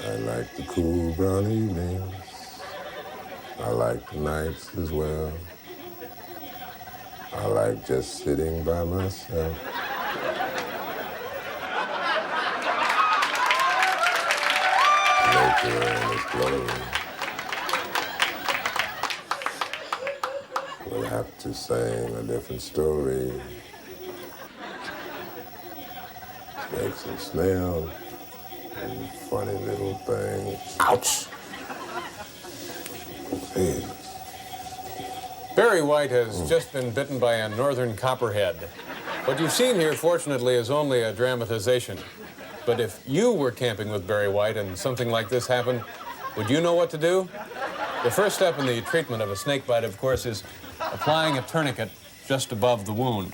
I like the cool brown evenings. I like the nights as well. I like just sitting by myself. Nature and its glory will have to sing a different story. Snakes and snails and funny little things. Ouch! Jesus. Barry White has just been bitten by a northern copperhead. What you've seen here, fortunately, is only a dramatization. But if you were camping with Barry White and something like this happened, would you know what to do? The first step in the treatment of a snake bite, of course, is applying a tourniquet just above the wound.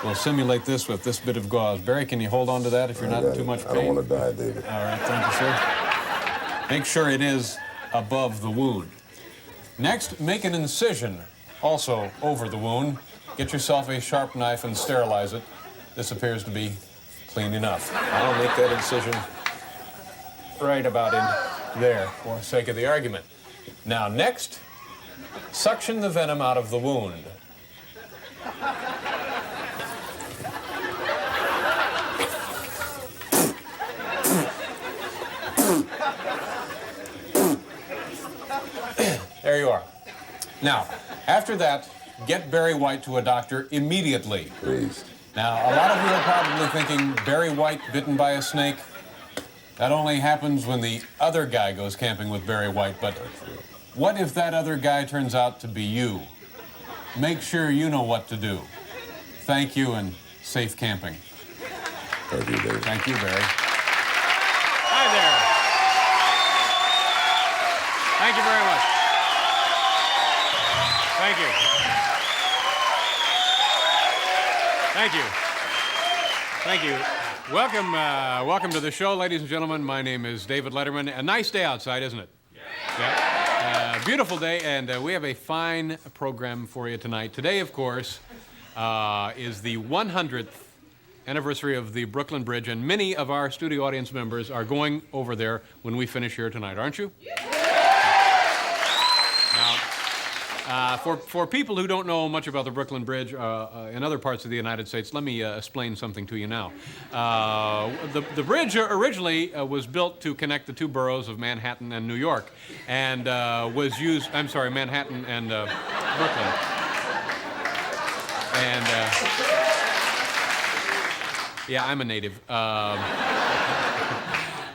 We'll simulate this with this bit of gauze. Barry, can you hold on to that if you're not in too much pain? I don't want to die, David. All right, thank you, sir. Make sure it is above the wound. Next, make an incision also over the wound. Get yourself a sharp knife and sterilize it. This appears to be clean enough. I'll make that incision right about in there for the sake of the argument. Now, next, suction the venom out of the wound. There you are. Now, after that, get Barry White to a doctor immediately. Please. Now, a lot of you are probably thinking, Barry White bitten by a snake? That only happens when the other guy goes camping with Barry White, but what if that other guy turns out to be you? Make sure you know what to do. Thank you and safe camping. Thank you, David. Thank you, Barry. Hi there. Thank you very much. Thank you. Thank you. Thank you. Welcome, welcome to the show, ladies and gentlemen. My name is David Letterman. A nice day outside, isn't it? Yeah. Beautiful day, and we have a fine program for you tonight. Today, of course, is the 100th anniversary of the Brooklyn Bridge, and many of our studio audience members are going over there when we finish here tonight, aren't you? For people who don't know much about the Brooklyn Bridge in other parts of the United States, let me explain something to you now. The bridge originally was built to connect the two boroughs of Manhattan and New York, and was used, Manhattan and Brooklyn. And, yeah, I'm a native.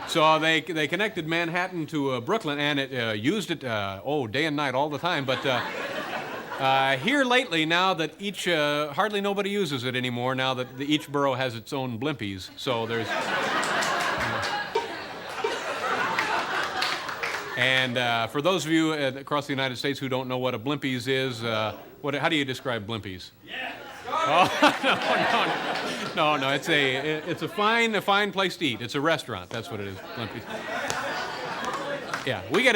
So they connected Manhattan to Brooklyn, and it used it, day and night all the time. But here lately, now that hardly nobody uses it anymore, now that each borough has its own blimpies. So there's... And for those of you across the United States who don't know what a blimpies is, how do you describe blimpies? Yeah. Oh, no. It's a fine place to eat. It's a restaurant. That's what it is. Blimpies. Yeah, we get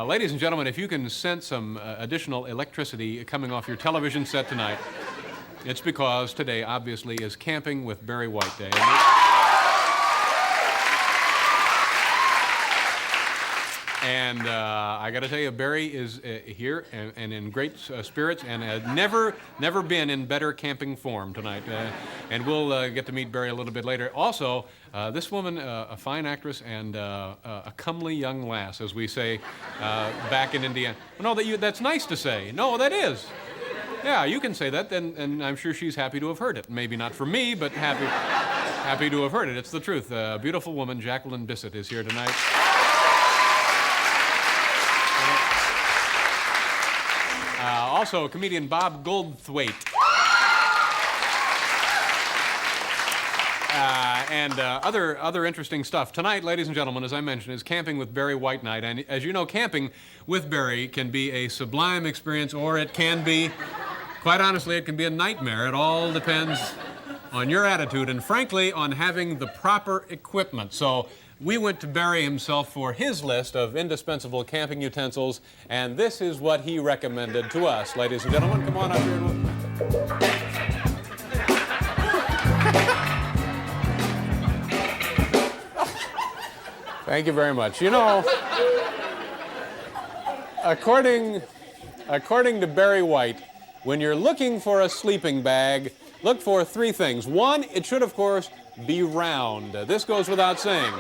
ladies and gentlemen, if you can sense some additional electricity coming off your television set tonight, it's because today, obviously, is Camping with Barry White Day. And I got to tell you, Barry is here and in great spirits and has never been in better camping form tonight. And we'll get to meet Barry a little bit later. Also, this woman, a fine actress and a comely young lass, as we say back in Indiana. No, that's nice to say. No, that is. Yeah, you can say that, and I'm sure she's happy to have heard it. Maybe not for me, but happy to have heard it. It's the truth. A beautiful woman, Jacqueline Bissett, is here tonight. Also, comedian Bob Goldthwait. And other interesting stuff. Tonight, ladies and gentlemen, as I mentioned, is Camping with Barry White Night. And as you know, camping with Barry can be a sublime experience, or it can be, quite honestly, it can be a nightmare. It all depends on your attitude and, frankly, on having the proper equipment. So we went to Barry himself for his list of indispensable camping utensils, and this is what he recommended to us. Ladies and gentlemen, come on up here and... Thank you very much. You know, according to Barry White, when you're looking for a sleeping bag, look for three things. One, it should, of course, be round. This goes without saying.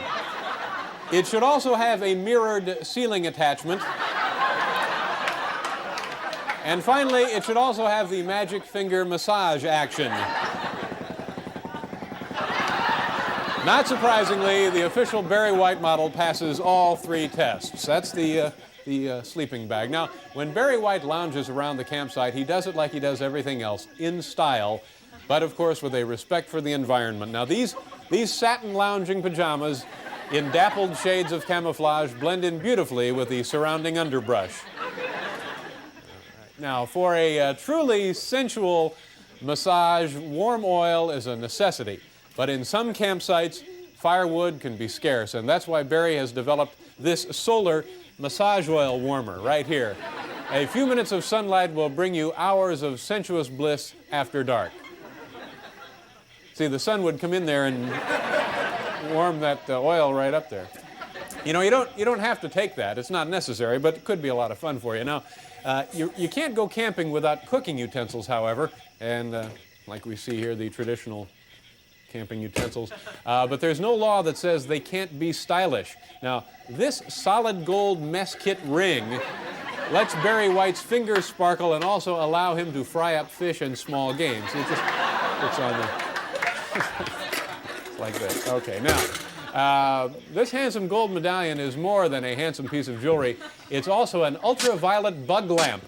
It should also have a mirrored ceiling attachment. And finally, it should also have the magic finger massage action. Not surprisingly, the official Barry White model passes all three tests. That's the sleeping bag. Now, when Barry White lounges around the campsite, he does it like he does everything else, in style, but of course with a respect for the environment. Now, these satin lounging pajamas in dappled shades of camouflage blend in beautifully with the surrounding underbrush. Now, for a truly sensual massage, warm oil is a necessity. But in some campsites, firewood can be scarce, and that's why Barry has developed this solar massage oil warmer right here. A few minutes of sunlight will bring you hours of sensuous bliss after dark. See, the sun would come in there and warm that oil right up there. You know, you don't have to take that. It's not necessary, but it could be a lot of fun for you. Now, you can't go camping without cooking utensils, however, and like we see here, the traditional camping utensils. But there's no law that says they can't be stylish. Now, this solid gold mess kit ring lets Barry White's fingers sparkle and also allow him to fry up fish and small game. See, it just puts on the... like this. Okay, now, this handsome gold medallion is more than a handsome piece of jewelry. It's also an ultraviolet bug lamp.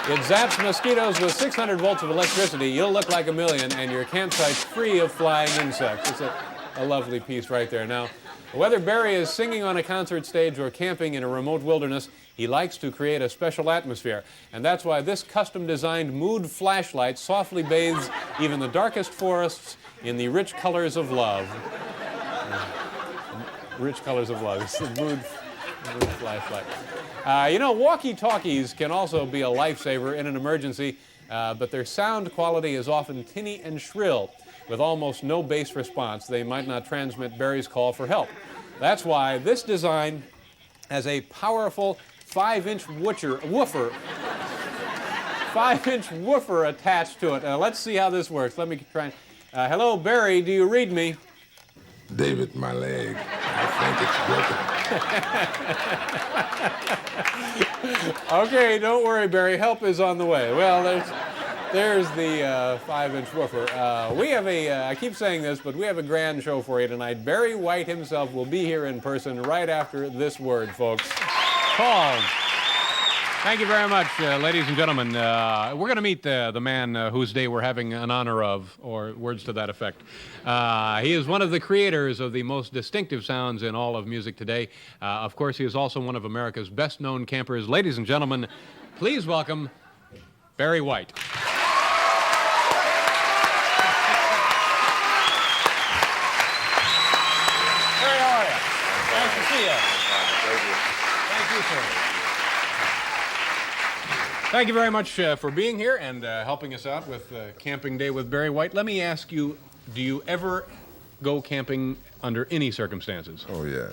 It zaps mosquitoes with 600 volts of electricity. You'll look like a million, and your campsite's free of flying insects. It's a lovely piece right there. Now, whether Barry is singing on a concert stage or camping in a remote wilderness, he likes to create a special atmosphere. And that's why this custom-designed mood flashlight softly bathes even the darkest forests in the rich colors of love. Rich colors of love. It's the mood flashlight. You know, walkie-talkies can also be a lifesaver in an emergency, but their sound quality is often tinny and shrill. With almost no bass response, they might not transmit Barry's call for help. That's why this design has a powerful 5-inch woofer 5-inch woofer attached to it. Let's see how this works. Let me try. Hello, Barry, do you read me? David, my leg. I think it's broken. Okay, don't worry, Barry. Help is on the way. Well, there's the 5-inch woofer. We have I keep saying this, but we have a grand show for you tonight. Barry White himself will be here in person right after this word, folks. Paul. Thank you very much, ladies and gentlemen. We're going to meet the man whose day we're having an honor of, or words to that effect. He is one of the creators of the most distinctive sounds in all of music today. Of course, he is also one of America's best-known campers. Ladies and gentlemen, please welcome Barry White. Barry, how are you? Nice to see you. Thank you, sir. Thank you very much for being here and helping us out with Camping Day with Barry White. Let me ask you, do you ever go camping under any circumstances? Oh, yeah.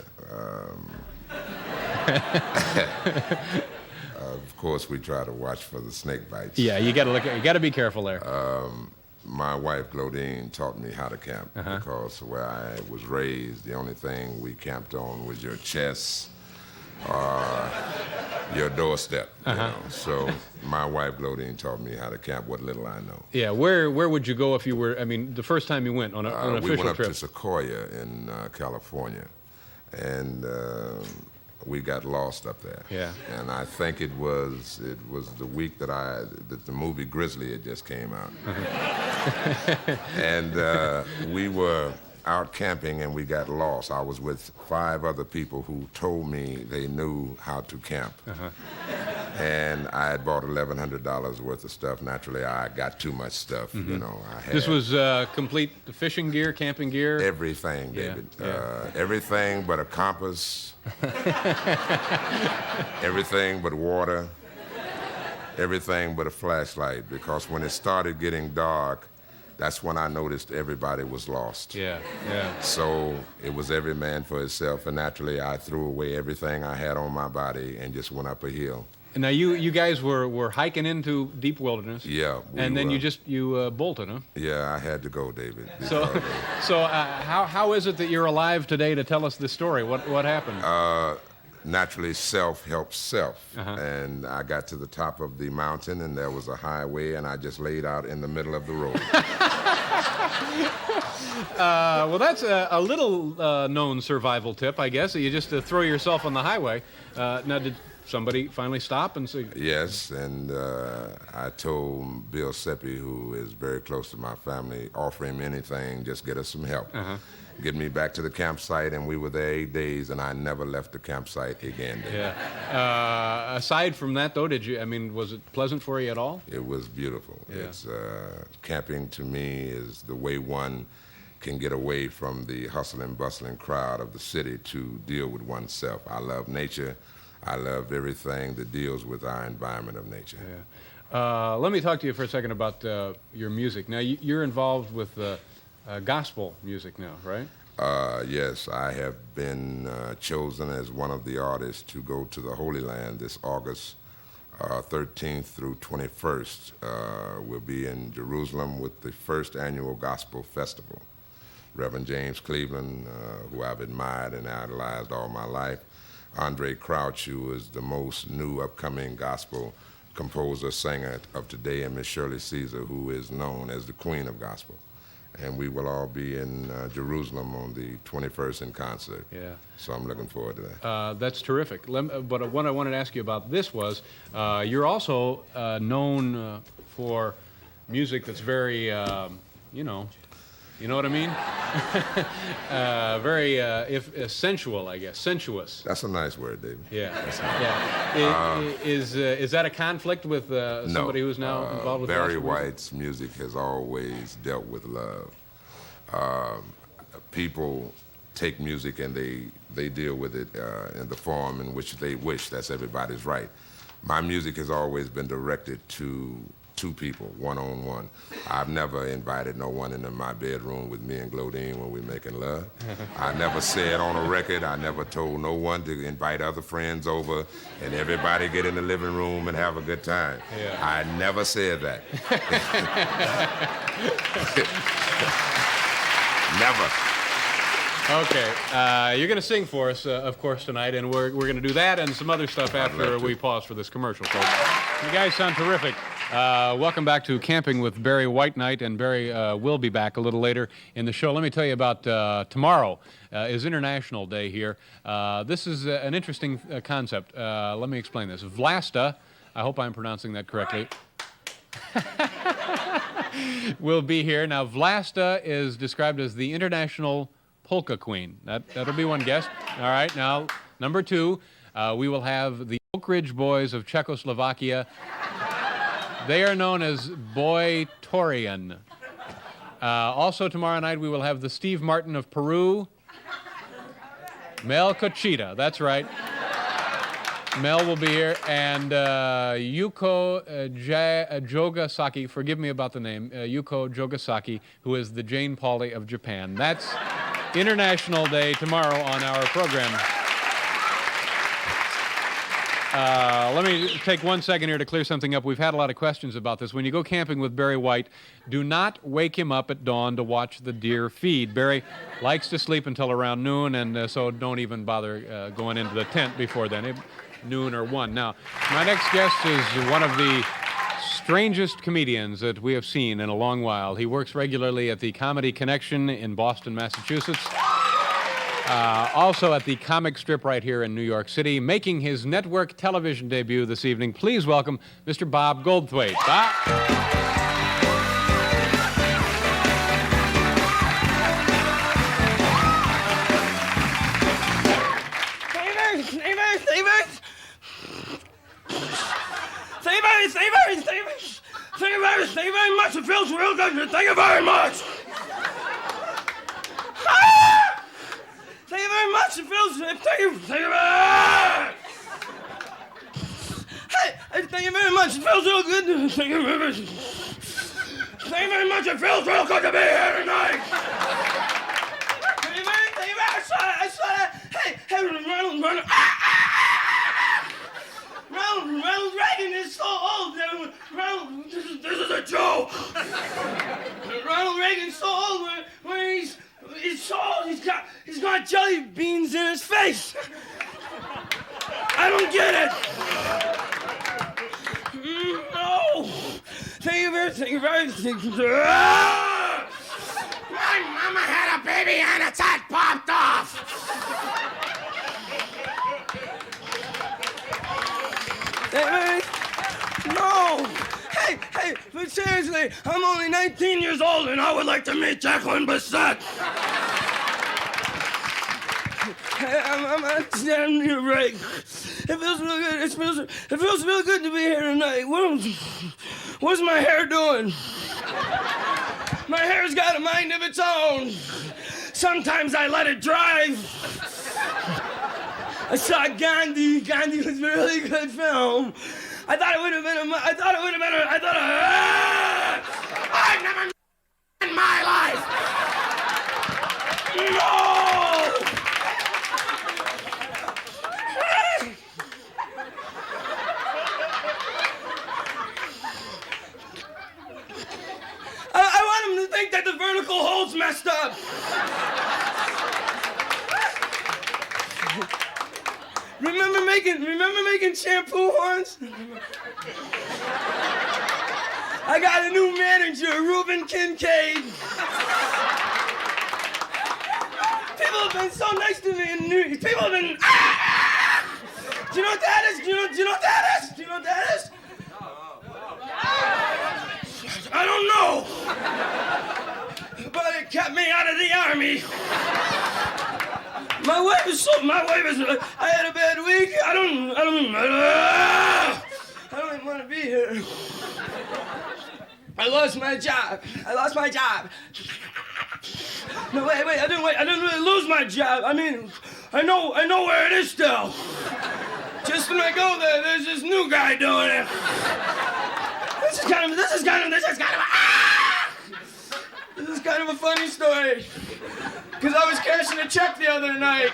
Of course, we try to watch for the snake bites. Yeah, you got to be careful there. My wife, Glodine, taught me how to camp because where I was raised, the only thing we camped on was your chest or your doorstep. You know? So my wife, Glodine, taught me how to camp, what little I know. Yeah, where would you go if you were, I mean, the first time you went on an official trip? We went up to Sequoia in California, and we got lost up there. Yeah. And I think it was the week that the movie Grizzly had just came out. And we were out camping and we got lost. I was with 5 other people who told me they knew how to camp. And I had bought $1,100 worth of stuff. Naturally, I got too much stuff, you know. This was complete fishing gear, camping gear? Everything, David. Everything but a compass. Everything but water. Everything but a flashlight. Because when it started getting dark, that's when I noticed everybody was lost. Yeah, yeah. So it was every man for himself, and naturally I threw away everything I had on my body and just went up a hill. And now you guys were hiking into deep wilderness. Yeah. And then you bolted, huh? Yeah, I had to go, David. So how is it that you're alive today to tell us this story? What happened? Naturally, self helps self. And I got to the top of the mountain, and there was a highway, and I just laid out in the middle of the road. Well, that's a little known survival tip, I guess. You just throw yourself on the highway. Now, did somebody finally stop and say? Yes, and I told Bill Seppi, who is very close to my family, offer him anything, just get us some help. Get me back to the campsite, and we were there 8 days, and I never left the campsite again. Yeah. Aside from that, though, was it pleasant for you at all? It was beautiful. Yeah. It's camping to me is the way one can get away from the hustle and bustling crowd of the city to deal with oneself. I love nature. I love everything that deals with our environment of nature. Yeah. Let me talk to you for a second about your music. Now, you're involved with gospel music now, right? Yes, I have been chosen as one of the artists to go to the Holy Land this August 13th through 21st. We'll be in Jerusalem with the first annual gospel festival. Reverend James Cleveland, who I've admired and idolized all my life, Andre Crouch, who is the most new upcoming gospel composer, singer of today, and Miss Shirley Caesar, who is known as the Queen of Gospel. And we will all be in Jerusalem on the 21st in concert. Yeah. So I'm looking forward to that. That's terrific. But what I wanted to ask you about this was, you're also known for music that's very, you know what I mean? Very sensual, I guess, sensuous. That's a nice word, David. Yeah. That's nice. Yeah. Is that a conflict with somebody who's now involved with Barry gospel music? White's music has always dealt with love. People take music and they deal with it in the form in which they wish. That's everybody's right. My music has always been directed to two people, one-on-one. I've never invited no one into my bedroom with me and Glodine when we're making love. I never said on a record, I never told no one to invite other friends over and everybody get in the living room and have a good time. Yeah. I never said that. Never. Okay, you're going to sing for us, of course, tonight, and we're going to do that and some other stuff after we pause for this commercial, folks. You guys sound terrific. Welcome back to Camping with Barry Whiteknight, and Barry will be back a little later in the show. Let me tell you about tomorrow is International Day here. This is an interesting concept. Let me explain this. Vlasta, I hope I'm pronouncing that correctly, will be here. Now, Vlasta is described as the international polka queen. That'll be one guess. All right, now, number two, we will have the Oak Ridge Boys of Czechoslovakia. They are known as Boy Torian. Also tomorrow night we will have the Steve Martin of Peru. Mel Cochita, that's right. Mel will be here. And Yuko Jogasaki, forgive me about the name, Yuko Jogasaki, who is the Jane Pauley of Japan. That's International Day tomorrow on our program. Let me take 1 second here to clear something up. We've had a lot of questions about this. When you go camping with Barry White, do not wake him up at dawn to watch the deer feed. Barry likes to sleep until around noon, and so don't even bother going into the tent before then, noon or 1. Now, my next guest is one of the strangest comedians that we have seen in a long while. He works regularly at the Comedy Connection in Boston, Massachusetts. Also at the comic strip right here in New York City, making his network television debut this evening. Please welcome Mr. Bob Goldthwait. Bob. Thank you very much. It feels real good. Thank you very much. Thank you very much. It feels. Thank you very much. Hey, thank you very much. It feels real good. Thank you very much. Thank Thank you very much. It feels real good to be here tonight. Thank you very much. I saw that. Hey, Ronald Reagan is so old. This is a joke. Ronald Reagan's so old when he's so old. He's got jelly beans in his face. I don't get it. No. Thank you very much. My mama had a baby and its head popped off. No. Hey, but seriously, I'm only 19 years old and I would like to meet Jacqueline Bisset. I'm you're right. It feels real good. It feels real good to be here tonight. What's my hair doing? My hair's got a mind of its own. Sometimes I let it drive. I saw Gandhi. Gandhi was a really good film. I've never In my life. No! I want him to think that the vertical hole's messed up. Remember making shampoo horns? I got a new manager, Reuben Kincaid. People have been so nice to me in New York. People have been. Do you know what that is? Do you know what that is? Do you know what that is? I don't know. But it kept me out of the army. My wife is. I had a bad week. I don't even want to be here. I lost my job. No, wait. I didn't really lose my job. I mean, I know where it is still. Just when I go there, there's this new guy doing it. This is kind of a funny story. Because I was cashing a check the other night.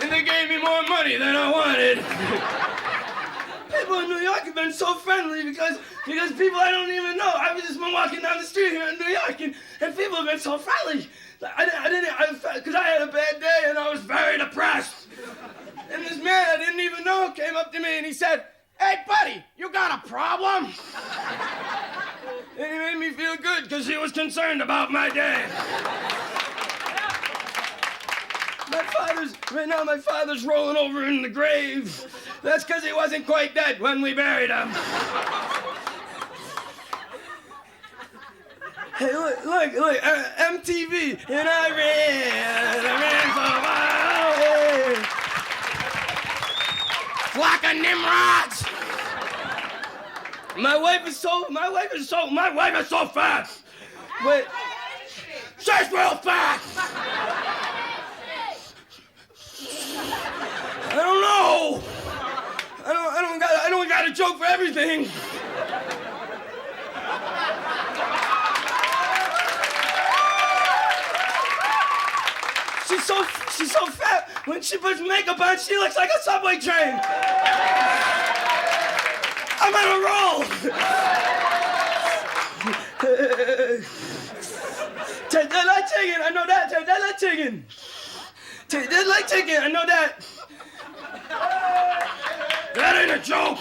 And they gave me more money than I wanted. People in New York have been so friendly because people I don't even know. I've just been walking down the street here in New York and people have been so friendly. Because I had a bad day and I was very depressed. And this man I didn't even know came up to me and he said, "Hey, buddy, you got a problem?" And he made me feel good because he was concerned about my day. My father's rolling over in the grave. That's because he wasn't quite dead when we buried him. Hey, look, MTV, and I ran so far away. Flock of Nimrods. My wife is so fat. Wait, she's real fat. I don't know. I don't got a joke for everything. She's so fat. When she puts makeup on, she looks like a subway train. I'm on a roll. Take that like chicken, I know that. Take that like chicken. Take that like chicken, I know that. That ain't a joke.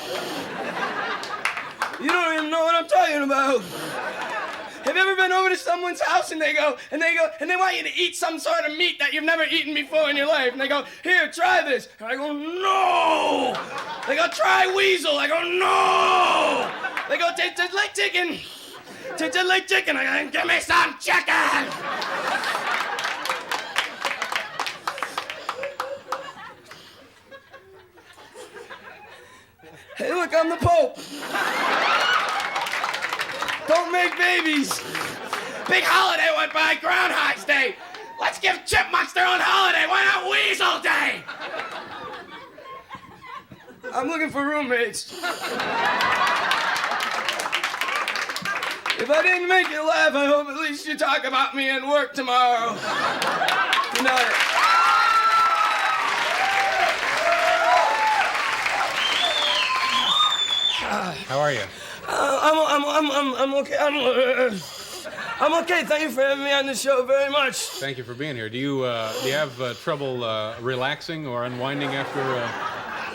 You don't even know what I'm talking about. Have you ever been over to someone's house and they want you to eat some sort of meat that you've never eaten before in your life? And they go, "Here, try this." And I go, "No." They go, "Try weasel." I go, "No." They go, "Taste just like chicken. Taste just like chicken." I go, "Give me some chicken." Hey, look, I'm the Pope. Don't make babies. Big holiday went by, Groundhog's Day. Let's give chipmunks their own holiday. Why not Weasel Day? I'm looking for roommates. If I didn't make you laugh, I hope at least you talk about me at work tomorrow. Good night. How are you? I'm okay. I'm okay. Thank you for having me on the show very much. Thank you for being here. Do you have trouble relaxing or unwinding after?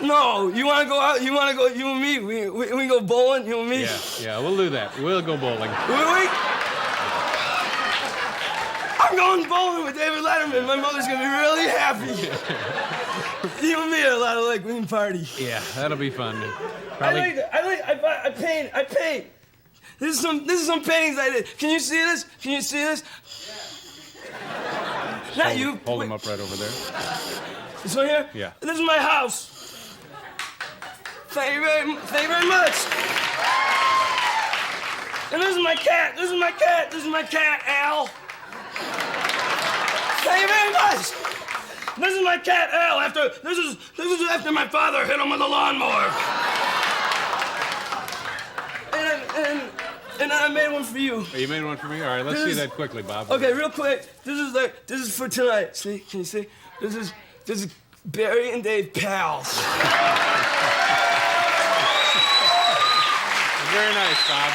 No, you want to go out? You want to go? You and me? We go bowling. You and me? Yeah, we'll do that. We'll go bowling. Will we? I'm going bowling with David Letterman. My mother's gonna be really happy. You and me are a lot of like green party. Yeah, that'll be fun. I paint. This is some paintings I did. Can you see this? Can you see this? Not you. Hold them up right over there. This one here? Yeah. This is my house. Thank you very much. And this is my cat. This is my cat, Al. Thank you very much. This is my cat, Al. This is after my father hit him with a lawnmower. And I made one for you. Oh, you made one for me? All right, let's see that quickly, Bob. Okay, real quick. This is for tonight. See? Can you see? This is Barry and Dave pals. Very nice, Bob.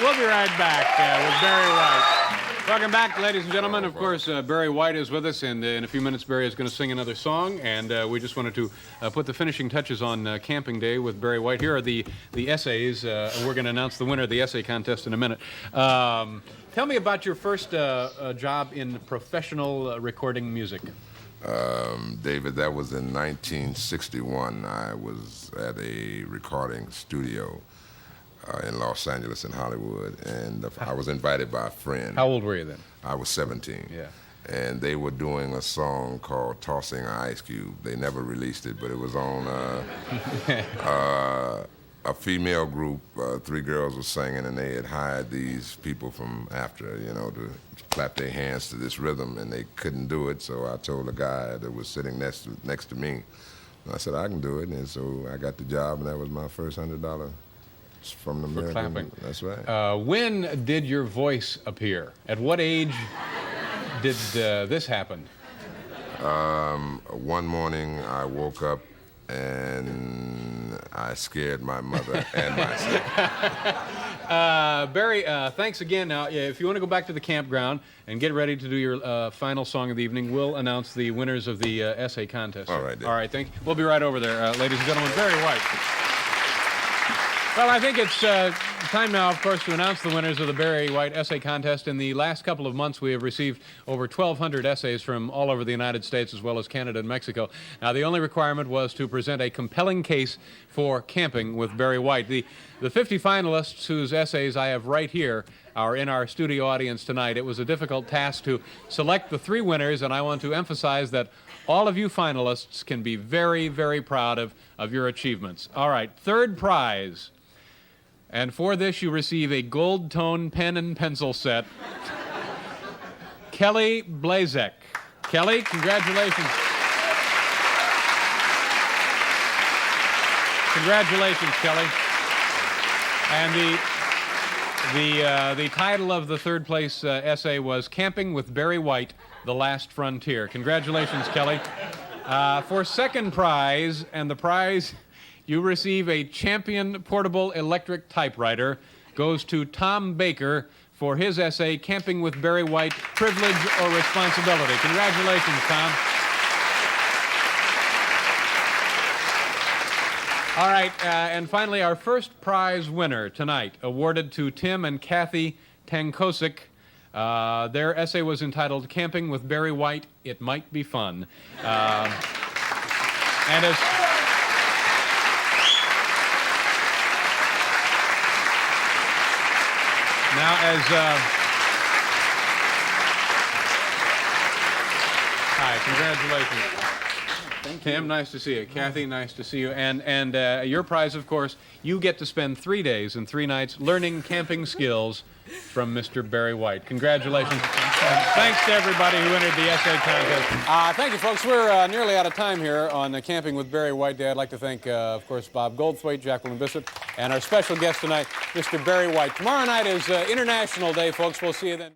We'll be right back with Barry White. Welcome back, ladies and gentlemen. Of course, Barry White is with us, and in a few minutes, Barry is going to sing another song. And we just wanted to put the finishing touches on Camping Day with Barry White. Here are the essays, and we're going to announce the winner of the essay contest in a minute. Tell me about your first job in professional recording music. David, that was in 1961. I was at a recording studio in Los Angeles and Hollywood, and I was invited by a friend. How old were you then? I was 17. Yeah. And they were doing a song called Tossing an Ice Cube. They never released it, but it was on a female group. 3 girls were singing, and they had hired these people from after, to clap their hands to this rhythm, and they couldn't do it. So I told the guy that was sitting next to me, and I said, I can do it. And so I got the job, and that was my first $100 from the American. Clapping. That's right. When did your voice appear? At what age did this happen? One morning I woke up and I scared my mother and myself. Barry, thanks again. Now, if you want to go back to the campground and get ready to do your final song of the evening, we'll announce the winners of the essay contest. All right, Dave. All right, thank you. We'll be right over there, ladies and gentlemen. Barry White. Well, I think it's time now, of course, to announce the winners of the Barry White Essay Contest. In the last couple of months, we have received over 1,200 essays from all over the United States, as well as Canada and Mexico. Now, the only requirement was to present a compelling case for camping with Barry White. The 50 finalists whose essays I have right here are in our studio audience tonight. It was a difficult task to select the 3 winners, and I want to emphasize that all of you finalists can be very, very proud of your achievements. All right, third prize. And for this, you receive a gold tone pen and pencil set. Kelly Blazek. Kelly, congratulations. Congratulations, Kelly. And the title of the third place essay was Camping with Barry White, The Last Frontier. Congratulations, Kelly. For second prize, and the prize, you receive a Champion portable electric typewriter. Goes to Tom Baker for his essay, Camping with Barry White, Privilege or Responsibility. Congratulations, Tom. All right, and finally, our first prize winner tonight, awarded to Tim and Kathy Tankosik. Their essay was entitled Camping with Barry White, It Might Be Fun. And as... Now, hi, congratulations. Tim, nice to see you. Kathy, nice to see you. And your prize, of course, you get to spend 3 days and 3 nights learning camping skills from Mr. Barry White. Congratulations. And thanks to everybody who entered the essay contest. Thank you, folks. We're nearly out of time here on Camping with Barry White Day. I'd like to thank, of course, Bob Goldthwait, Jacqueline Bissett, and our special guest tonight, Mr. Barry White. Tomorrow night is International Day, folks. We'll see you then.